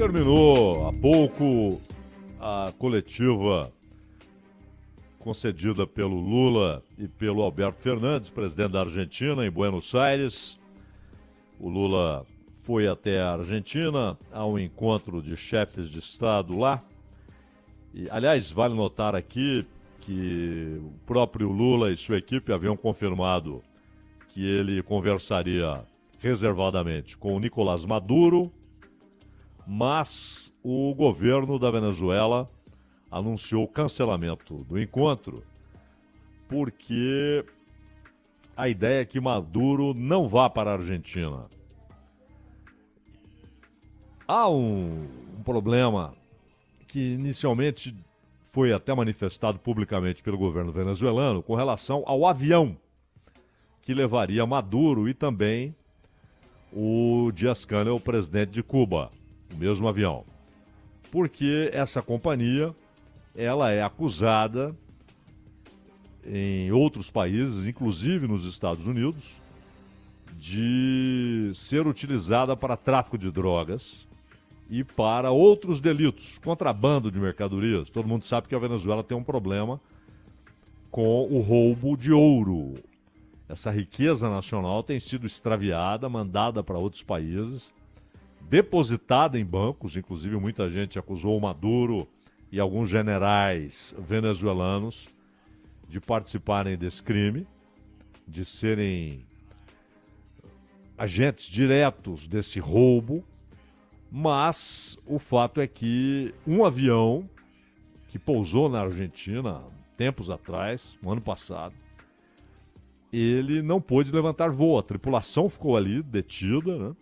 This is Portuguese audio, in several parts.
Terminou há pouco a coletiva concedida pelo Lula e pelo Alberto Fernandes, presidente da Argentina, em Buenos Aires. O Lula foi até a Argentina a um encontro de chefes de Estado lá. E, aliás, vale notar aqui que o próprio Lula e sua equipe haviam confirmado que ele conversaria reservadamente com o Nicolás Maduro, mas o governo da Venezuela anunciou o cancelamento do encontro porque a ideia é que Maduro não vá para a Argentina. Há um problema que inicialmente foi até manifestado publicamente pelo governo venezuelano com relação ao avião que levaria Maduro e também o Díaz-Canel, o presidente de Cuba, o mesmo avião. Porque essa companhia, ela é acusada em outros países, inclusive nos Estados Unidos, de ser utilizada para tráfico de drogas e para outros delitos, contrabando de mercadorias. Todo mundo sabe que a Venezuela tem um problema com o roubo de ouro. Essa riqueza nacional tem sido extraviada, mandada para outros países, depositada em bancos, inclusive muita gente acusou o Maduro e alguns generais venezuelanos de participarem desse crime, de serem agentes diretos desse roubo, mas o fato é que um avião que pousou na Argentina tempos atrás, no ano passado, ele não pôde levantar voo. A tripulação ficou ali detida, né?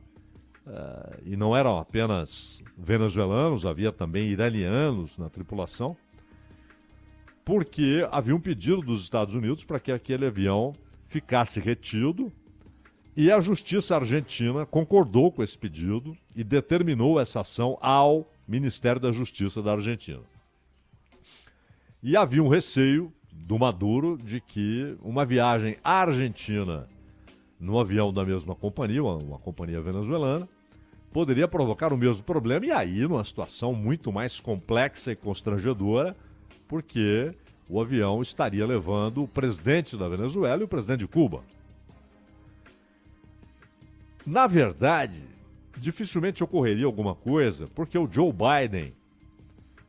E não eram apenas venezuelanos, havia também iranianos na tripulação, porque havia um pedido dos Estados Unidos para que aquele avião ficasse retido, e a justiça argentina concordou com esse pedido e determinou essa ação ao Ministério da Justiça da Argentina. E havia um receio do Maduro de que uma viagem à Argentina no avião da mesma companhia, uma companhia venezuelana, poderia provocar o mesmo problema, e aí numa situação muito mais complexa e constrangedora, porque o avião estaria levando o presidente da Venezuela e o presidente de Cuba. Na verdade, dificilmente ocorreria alguma coisa, porque o Joe Biden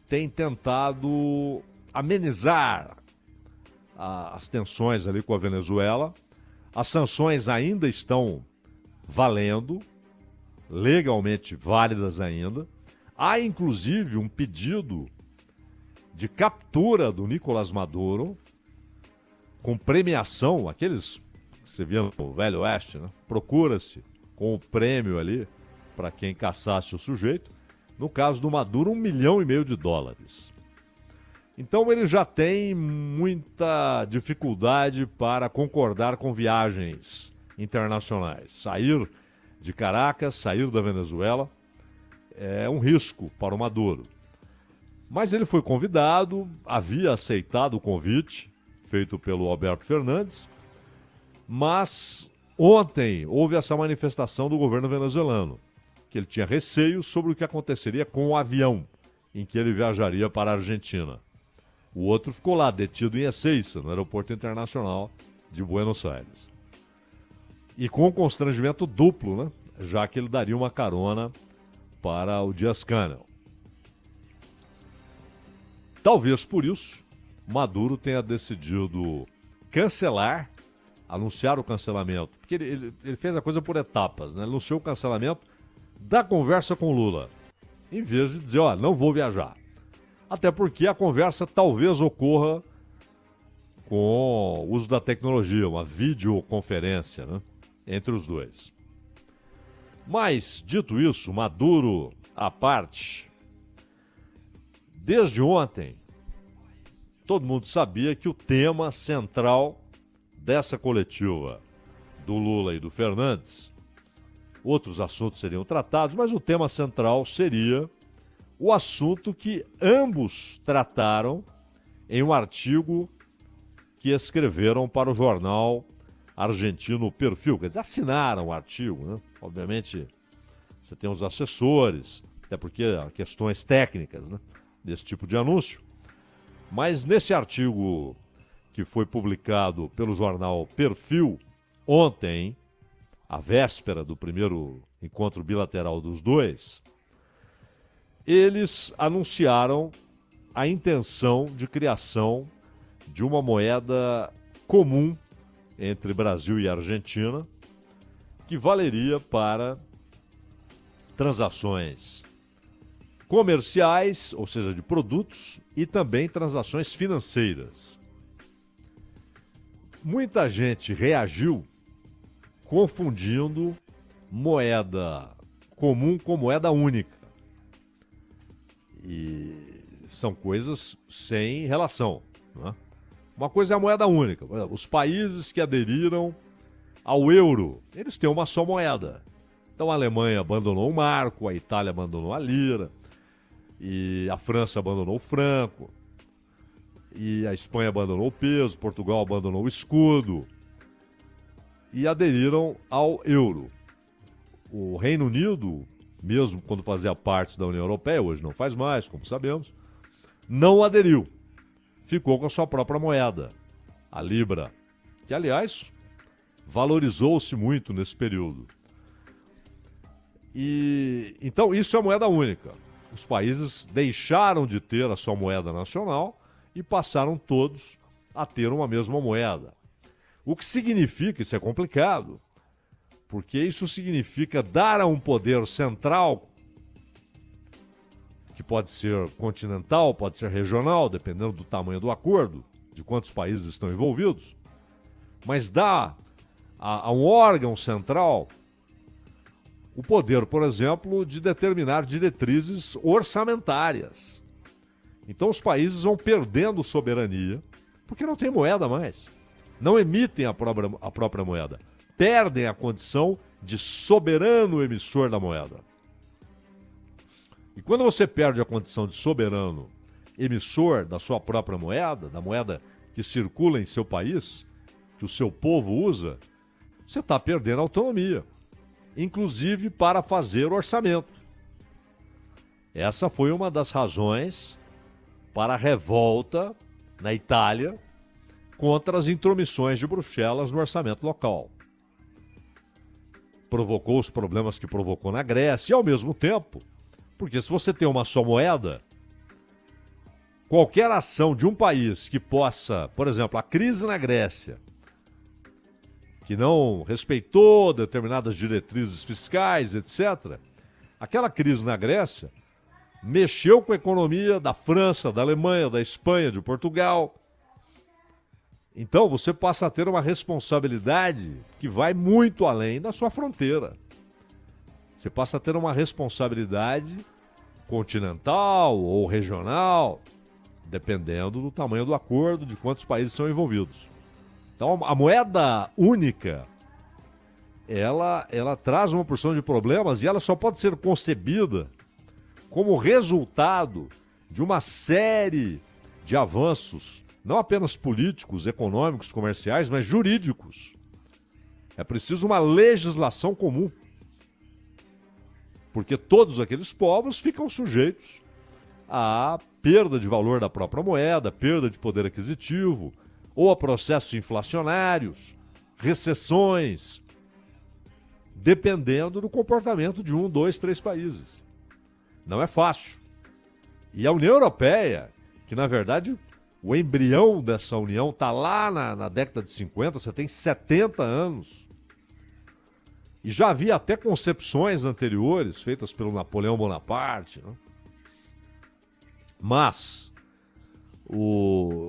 tem tentado amenizar as tensões ali com a Venezuela. As sanções ainda estão valendo, legalmente válidas ainda. Há, inclusive, um pedido de captura do Nicolás Maduro, com premiação, aqueles que você via no Velho Oeste, né? Procura-se com o prêmio ali para quem caçasse o sujeito. No caso do Maduro, $1,5 milhão. Então ele já tem muita dificuldade para concordar com viagens internacionais. Sair de Caracas, sair da Venezuela, é um risco para o Maduro. Mas ele foi convidado, havia aceitado o convite feito pelo Alberto Fernandes, mas ontem houve essa manifestação do governo venezuelano, que ele tinha receios sobre o que aconteceria com o avião em que ele viajaria para a Argentina. O outro ficou lá, detido em Ezeiza, no aeroporto internacional de Buenos Aires. E com um constrangimento duplo, né? Já que ele daria uma carona para o Díaz-Canel. Talvez por isso, Maduro tenha decidido cancelar, anunciar o cancelamento, porque ele fez a coisa por etapas, né? Ele anunciou o cancelamento da conversa com Lula, em vez de dizer, ó, não vou viajar. Até porque a conversa talvez ocorra com o uso da tecnologia, uma videoconferência, né, entre os dois. Mas, dito isso, Maduro à parte, desde ontem, todo mundo sabia que o tema central dessa coletiva do Lula e do Fernandes, outros assuntos seriam tratados, mas o tema central seria o assunto que ambos trataram em um artigo que escreveram para o jornal argentino Perfil. Quer dizer, assinaram o artigo, né? Obviamente, você tem os assessores, até porque há questões técnicas, né, desse tipo de anúncio. Mas nesse artigo que foi publicado pelo jornal Perfil ontem, à véspera do primeiro encontro bilateral dos dois, eles anunciaram a intenção de criação de uma moeda comum entre Brasil e Argentina, que valeria para transações comerciais, ou seja, de produtos, e também transações financeiras. Muita gente reagiu confundindo moeda comum com moeda única. E são coisas sem relação, né? Uma coisa é a moeda única. Os países que aderiram ao euro, eles têm uma só moeda. Então a Alemanha abandonou o marco, a Itália abandonou a lira, e a França abandonou o franco, e a Espanha abandonou o peso, Portugal abandonou o escudo e aderiram ao euro. O Reino Unido, mesmo quando fazia parte da União Europeia, hoje não faz mais, como sabemos, não aderiu. Ficou com a sua própria moeda, a Libra, que, aliás, valorizou-se muito nesse período. E então isso é moeda única. Os países deixaram de ter a sua moeda nacional e passaram todos a ter uma mesma moeda. O que significa, isso é complicado, porque isso significa dar a um poder central, que pode ser continental, pode ser regional, dependendo do tamanho do acordo, de quantos países estão envolvidos, mas dá a um órgão central o poder, por exemplo, de determinar diretrizes orçamentárias. Então os países vão perdendo soberania, porque não tem moeda mais. Não emitem a própria moeda. Perdem a condição de soberano emissor da moeda. E quando você perde a condição de soberano emissor da sua própria moeda, da moeda que circula em seu país, que o seu povo usa, você está perdendo autonomia, inclusive para fazer orçamento. Essa foi uma das razões para a revolta na Itália contra as intromissões de Bruxelas no orçamento local. Provocou os problemas que provocou na Grécia e, ao mesmo tempo, porque se você tem uma só moeda, qualquer ação de um país que possa, por exemplo, a crise na Grécia, que não respeitou determinadas diretrizes fiscais, etc., aquela crise na Grécia mexeu com a economia da França, da Alemanha, da Espanha, de Portugal. Então você passa a ter uma responsabilidade que vai muito além da sua fronteira. Você passa a ter uma responsabilidade continental ou regional, dependendo do tamanho do acordo, de quantos países são envolvidos. Então a moeda única, ela traz uma porção de problemas e ela só pode ser concebida como resultado de uma série de avanços, não apenas políticos, econômicos, comerciais, mas jurídicos. É preciso uma legislação comum, porque todos aqueles povos ficam sujeitos à perda de valor da própria moeda, perda de poder aquisitivo, ou a processos inflacionários, recessões, dependendo do comportamento de 1, 2, 3 países. Não é fácil. E a União Europeia, que na verdade o embrião dessa união está lá na década de 50, você tem 70 anos. E já havia até concepções anteriores feitas pelo Napoleão Bonaparte, né? Mas,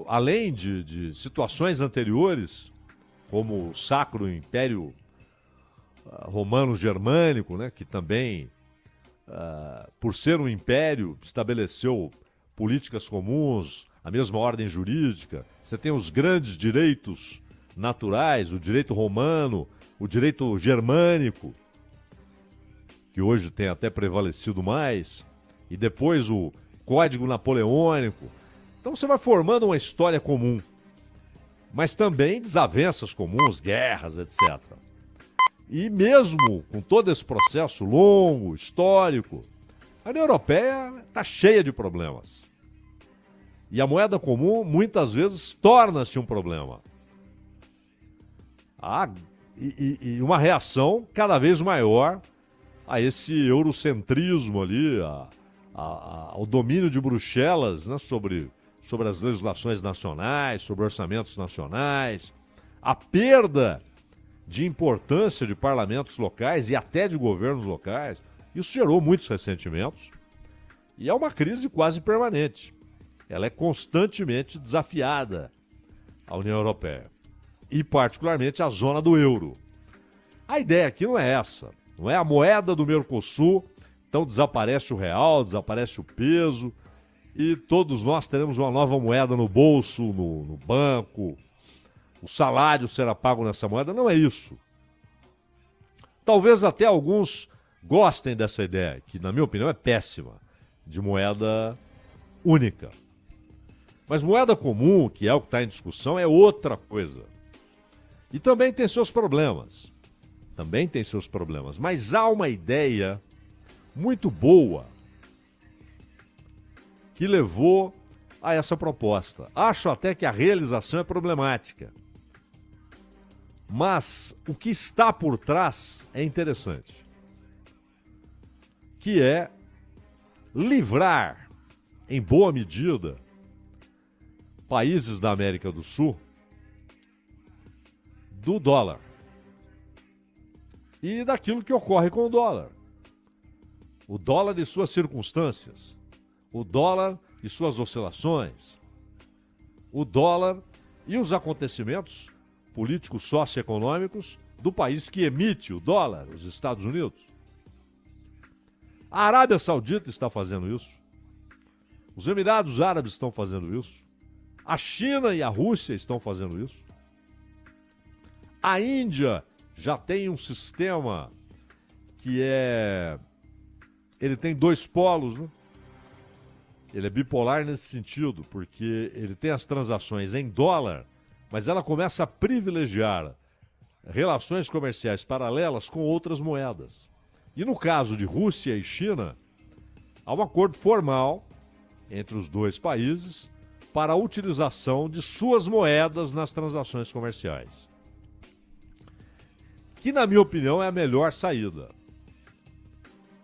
além de situações anteriores, como o Sacro Império Romano-Germânico, né, que também, por ser um império, estabeleceu políticas comuns, a mesma ordem jurídica. Você tem os grandes direitos naturais, o direito romano, o direito germânico, que hoje tem até prevalecido mais, e depois o Código Napoleônico. Então você vai formando uma história comum, mas também desavenças comuns, guerras, etc. E mesmo com todo esse processo longo, histórico, A União Europeia está cheia de problemas. E a moeda comum, muitas vezes, torna-se um problema. E uma reação cada vez maior a esse eurocentrismo ali, ao domínio de Bruxelas, né, sobre as legislações nacionais, sobre orçamentos nacionais, a perda de importância de parlamentos locais e até de governos locais. Isso gerou muitos ressentimentos e é uma crise quase permanente. Ela é constantemente desafiada, a União Europeia, e particularmente a zona do euro. A ideia aqui não é essa, não é a moeda do Mercosul, então desaparece o real, desaparece o peso e todos nós teremos uma nova moeda no bolso, no banco, o salário será pago nessa moeda. Não é isso. Talvez até alguns gostem dessa ideia, que na minha opinião é péssima, de moeda única. Mas moeda comum, que é o que está em discussão, é outra coisa. E também tem seus problemas. Também tem seus problemas. Mas há uma ideia muito boa que levou a essa proposta. Acho até que a realização é problemática. Mas o que está por trás é interessante. Que é livrar, em boa medida, países da América do Sul do dólar e daquilo que ocorre com o dólar. O dólar e suas circunstâncias, o dólar e suas oscilações, o dólar e os acontecimentos políticos socioeconômicos do país que emite o dólar, os Estados Unidos. A Arábia Saudita está fazendo isso. Os Emirados Árabes estão fazendo isso. A China e a Rússia estão fazendo isso. A Índia já tem um sistema que ele tem dois polos, né? Ele é bipolar nesse sentido, porque ele tem as transações em dólar, mas ela começa a privilegiar relações comerciais paralelas com outras moedas. E no caso de Rússia e China, há um acordo formal entre os dois países para a utilização de suas moedas nas transações comerciais. Que, na minha opinião, é a melhor saída.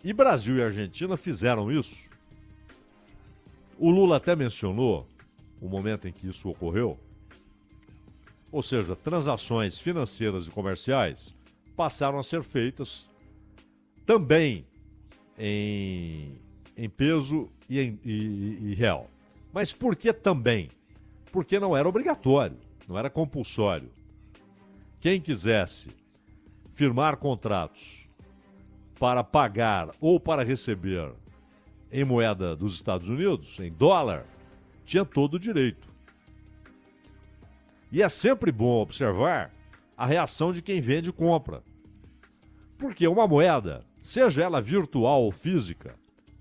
E Brasil e Argentina fizeram isso. O Lula até mencionou o momento em que isso ocorreu. Ou seja, transações financeiras e comerciais passaram a ser feitas também em peso e real. Mas por que também? Porque não era obrigatório, não era compulsório. Quem quisesse firmar contratos para pagar ou para receber em moeda dos Estados Unidos, em dólar, tinha todo o direito. E é sempre bom observar a reação de quem vende e compra. Porque uma moeda, seja ela virtual ou física,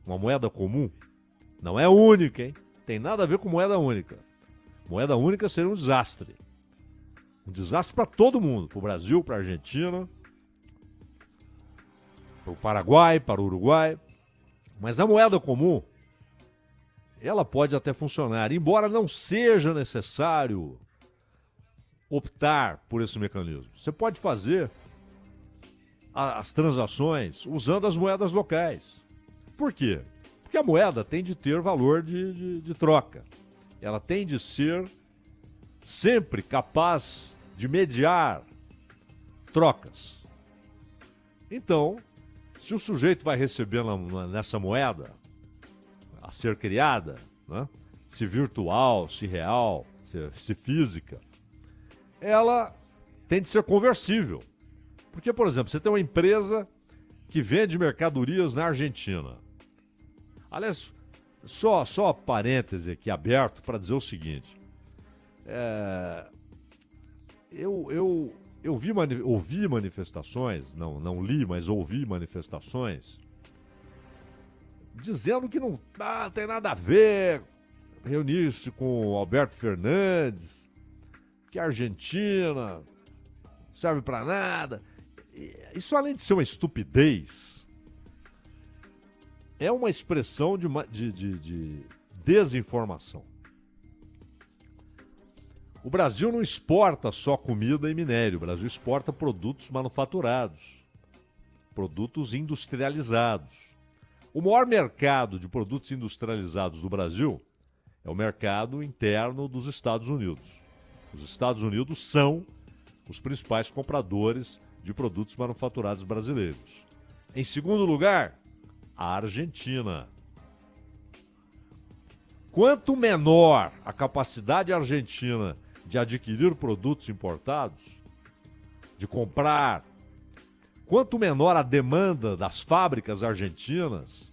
uma moeda comum, não é única, hein? Tem nada a ver com moeda única. Moeda única seria um desastre. Um desastre para todo mundo, para o Brasil, para a Argentina, para o Paraguai, para o Uruguai. Mas a moeda comum, ela pode até funcionar, embora não seja necessário optar por esse mecanismo. Você pode fazer as transações usando as moedas locais. Por quê? Porque a moeda tem de ter valor de troca. Ela tem de ser sempre capaz de mediar trocas. Então, se o sujeito vai receber nessa moeda a ser criada, né, se virtual, se real, se física, ela tem de ser conversível. Porque, por exemplo, você tem uma empresa que vende mercadorias na Argentina. Aliás, só parêntese aqui aberto para dizer o seguinte. Eu ouvi manifestações, não li, mas ouvi manifestações, dizendo que não tem nada a ver reunir-se com o Alberto Fernandes, que a Argentina não serve para nada. Isso, além de ser uma estupidez, é uma expressão de desinformação. O Brasil não exporta só comida e minério, o Brasil exporta produtos manufaturados, produtos industrializados. O maior mercado de produtos industrializados do Brasil é o mercado interno dos Estados Unidos. Os Estados Unidos são os principais compradores de produtos manufaturados brasileiros. Em segundo lugar, a Argentina. Quanto menor a capacidade argentina de adquirir produtos importados, de comprar, quanto menor a demanda das fábricas argentinas,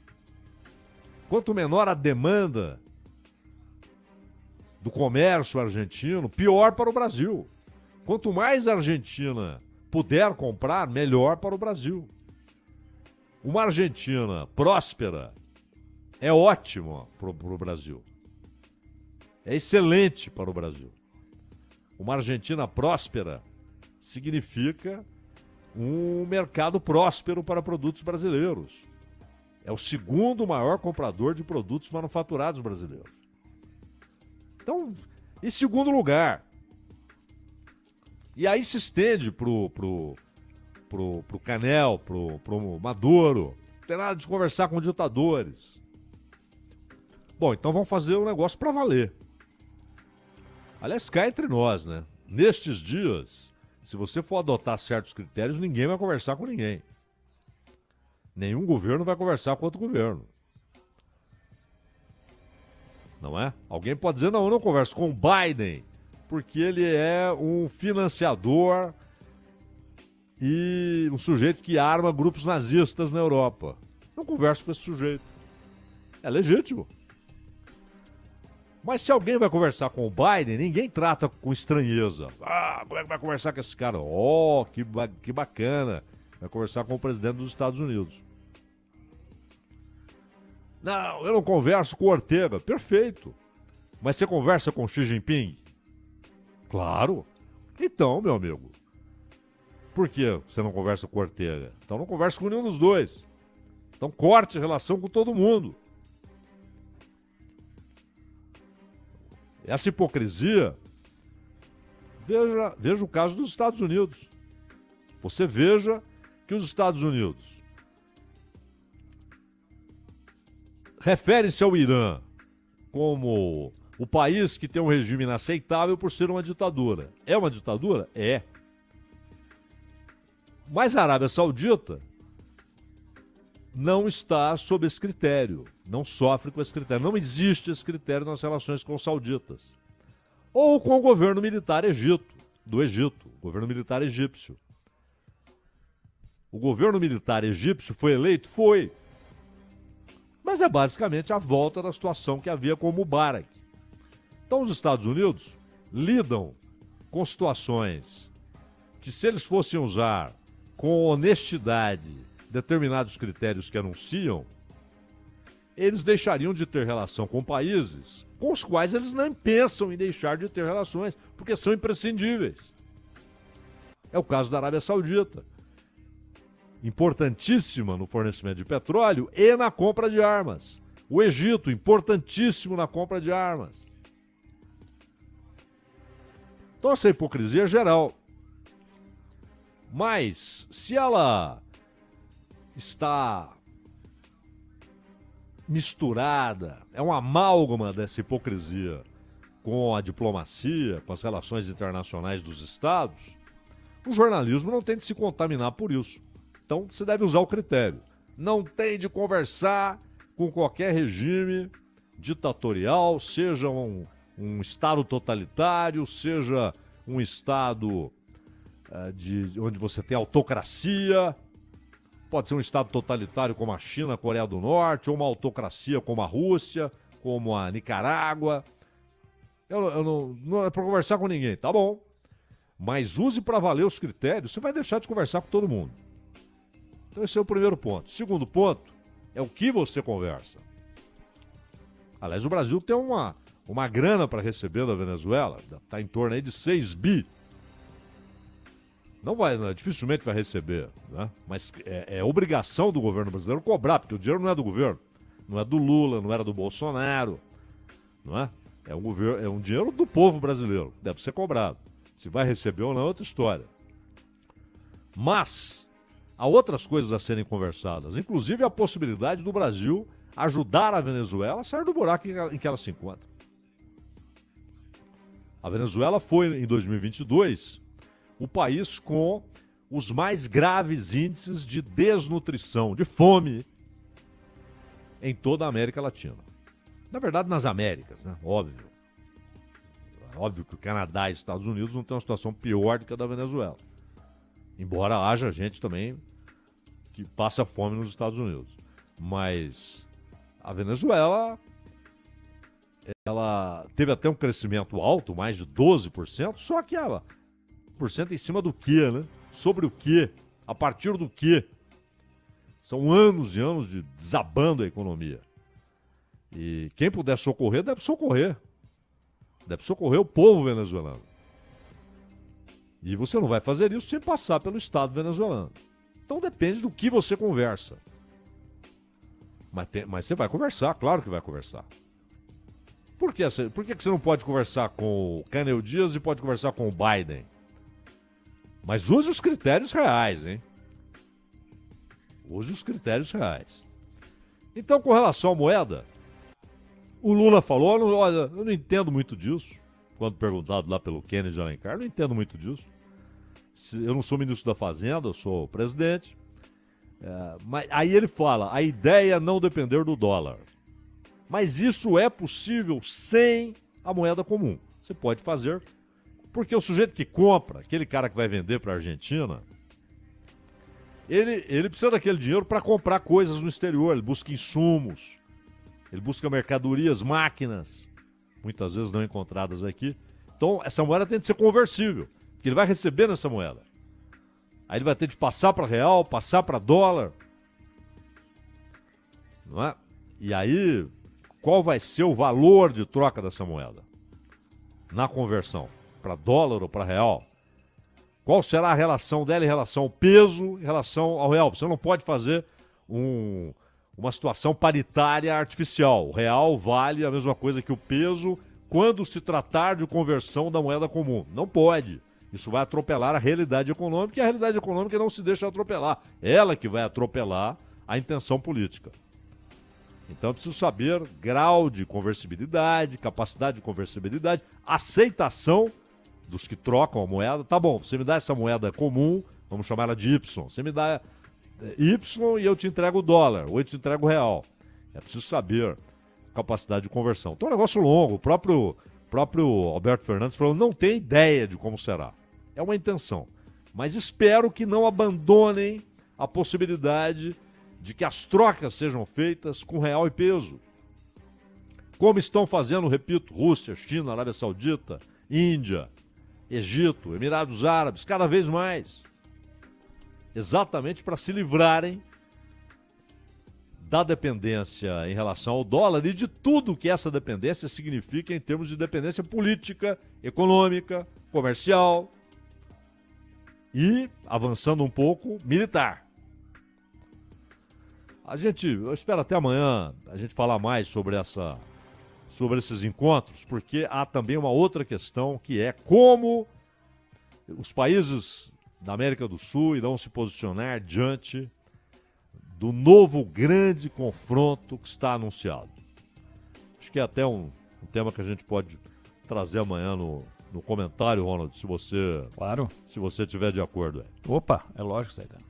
quanto menor a demanda do comércio argentino, pior para o Brasil. Quanto mais a Argentina puder comprar, melhor para o Brasil. Uma Argentina próspera é ótima para o Brasil. É excelente para o Brasil. Uma Argentina próspera significa um mercado próspero para produtos brasileiros. É o segundo maior comprador de produtos manufaturados brasileiros. Então, em segundo lugar. E aí se estende pro Canel, pro Maduro. Não tem nada de conversar com ditadores. Bom, então vamos fazer um negócio para valer. Aliás, cá entre nós, né? Nestes dias, se você for adotar certos critérios, ninguém vai conversar com ninguém. Nenhum governo vai conversar com outro governo. Não é? Alguém pode dizer, não, eu não converso com o Biden, porque ele é um financiador e um sujeito que arma grupos nazistas na Europa. Não converso com esse sujeito. É legítimo. Mas se alguém vai conversar com o Biden, ninguém trata com estranheza. Ah, como é que vai conversar com esse cara? Oh, que bacana. Vai conversar com o presidente dos Estados Unidos. Não, eu não converso com o Ortega. Perfeito. Mas você conversa com o Xi Jinping? Claro. Então, meu amigo, por que você não conversa com o Ortega? Então não conversa com nenhum dos dois. Então corte a relação com todo mundo. Essa hipocrisia, veja o caso dos Estados Unidos. Você veja que os Estados Unidos refere-se ao Irã como o país que tem um regime inaceitável por ser uma ditadura. É uma ditadura? É. Mas a Arábia Saudita não está sob esse critério, não sofre com esse critério. Não existe esse critério nas relações com os sauditas. Ou com o governo militar do Egito, o governo militar egípcio. O governo militar egípcio foi eleito? Foi. Mas é basicamente a volta da situação que havia com o Mubarak. Então os Estados Unidos lidam com situações que, se eles fossem usar com honestidade determinados critérios que anunciam, eles deixariam de ter relação com países com os quais eles nem pensam em deixar de ter relações, porque são imprescindíveis. É o caso da Arábia Saudita. Importantíssima no fornecimento de petróleo e na compra de armas. O Egito, importantíssimo na compra de armas. Então essa hipocrisia é geral. Mas, se ela está misturada, é uma amálgama dessa hipocrisia com a diplomacia, com as relações internacionais dos Estados, o jornalismo não tem de se contaminar por isso. Então, você deve usar o critério. Não tem de conversar com qualquer regime ditatorial, seja um Estado totalitário, seja um Estado onde você tem autocracia. Pode ser um Estado totalitário como a China, a Coreia do Norte, ou uma autocracia como a Rússia, como a Nicarágua. Não é para conversar com ninguém, tá bom. Mas use para valer os critérios, você vai deixar de conversar com todo mundo. Então esse é o primeiro ponto. Segundo ponto é o que você conversa. Aliás, o Brasil tem uma grana para receber da Venezuela, está em torno aí de 6 bi. Dificilmente vai receber, né? Mas é obrigação do governo brasileiro cobrar, porque o dinheiro não é do governo, não é do Lula, não era do Bolsonaro, não é? É um dinheiro do povo brasileiro, deve ser cobrado. Se vai receber ou não é outra história. Mas há outras coisas a serem conversadas, inclusive a possibilidade do Brasil ajudar a Venezuela a sair do buraco em que ela se encontra. A Venezuela foi, em 2022, o país com os mais graves índices de desnutrição, de fome, em toda a América Latina. Na verdade, nas Américas, né? Óbvio. Óbvio que o Canadá e os Estados Unidos não têm uma situação pior do que a da Venezuela. Embora haja gente também que passa fome nos Estados Unidos. Mas a Venezuela, ela teve até um crescimento alto, mais de 12%, só que ela, por cento em cima do quê, né? Sobre o quê? A partir do quê? São anos e anos de desabando a economia. E quem puder socorrer, deve socorrer. Deve socorrer o povo venezuelano. E você não vai fazer isso sem passar pelo Estado venezuelano. Então depende do que você conversa. Mas você vai conversar, claro que vai conversar. Por que você não pode conversar com o Canel Dias e pode conversar com o Biden? Mas use os critérios reais, hein? Use os critérios reais. Então, com relação à moeda, o Lula falou, olha, eu não entendo muito disso. Quando perguntado lá pelo Kennedy Alencar, eu não entendo muito disso. Eu não sou ministro da Fazenda, eu sou presidente. Mas aí ele fala, a ideia é não depender do dólar. Mas isso é possível sem a moeda comum. Você pode fazer, porque o sujeito que compra, aquele cara que vai vender para a Argentina, ele precisa daquele dinheiro para comprar coisas no exterior. Ele busca insumos, ele busca mercadorias, máquinas, muitas vezes não encontradas aqui. Então, essa moeda tem de ser conversível, porque ele vai receber nessa moeda. Aí ele vai ter de passar para real, passar para dólar. Não é? E aí, qual vai ser o valor de troca dessa moeda? Na conversão, para dólar ou para real? Qual será a relação dela em relação ao peso, em relação ao real? Você não pode fazer uma situação paritária artificial. O real vale a mesma coisa que o peso quando se tratar de conversão da moeda comum. Não pode. Isso vai atropelar a realidade econômica e a realidade econômica não se deixa atropelar. Ela que vai atropelar a intenção política. Então é preciso saber grau de conversibilidade, capacidade de conversibilidade, aceitação dos que trocam a moeda. Tá bom, você me dá essa moeda comum, vamos chamar ela de Y. Você me dá Y e eu te entrego o dólar, ou eu te entrego o real. É preciso saber capacidade de conversão. Então é um negócio longo. O próprio Alberto Fernandes falou, não tem ideia de como será. É uma intenção. Mas espero que não abandonem a possibilidade de que as trocas sejam feitas com real e peso. Como estão fazendo, repito, Rússia, China, Arábia Saudita, Índia, Egito, Emirados Árabes, cada vez mais. Exatamente para se livrarem da dependência em relação ao dólar e de tudo que essa dependência significa em termos de dependência política, econômica, comercial e, avançando um pouco, militar. Eu espero até amanhã a gente falar mais sobre esses encontros, porque há também uma outra questão que é como os países da América do Sul irão se posicionar diante do novo grande confronto que está anunciado. Acho que é até um tema que a gente pode trazer amanhã no comentário, Ronald, se você tiver de acordo. Opa, é lógico, Saidão.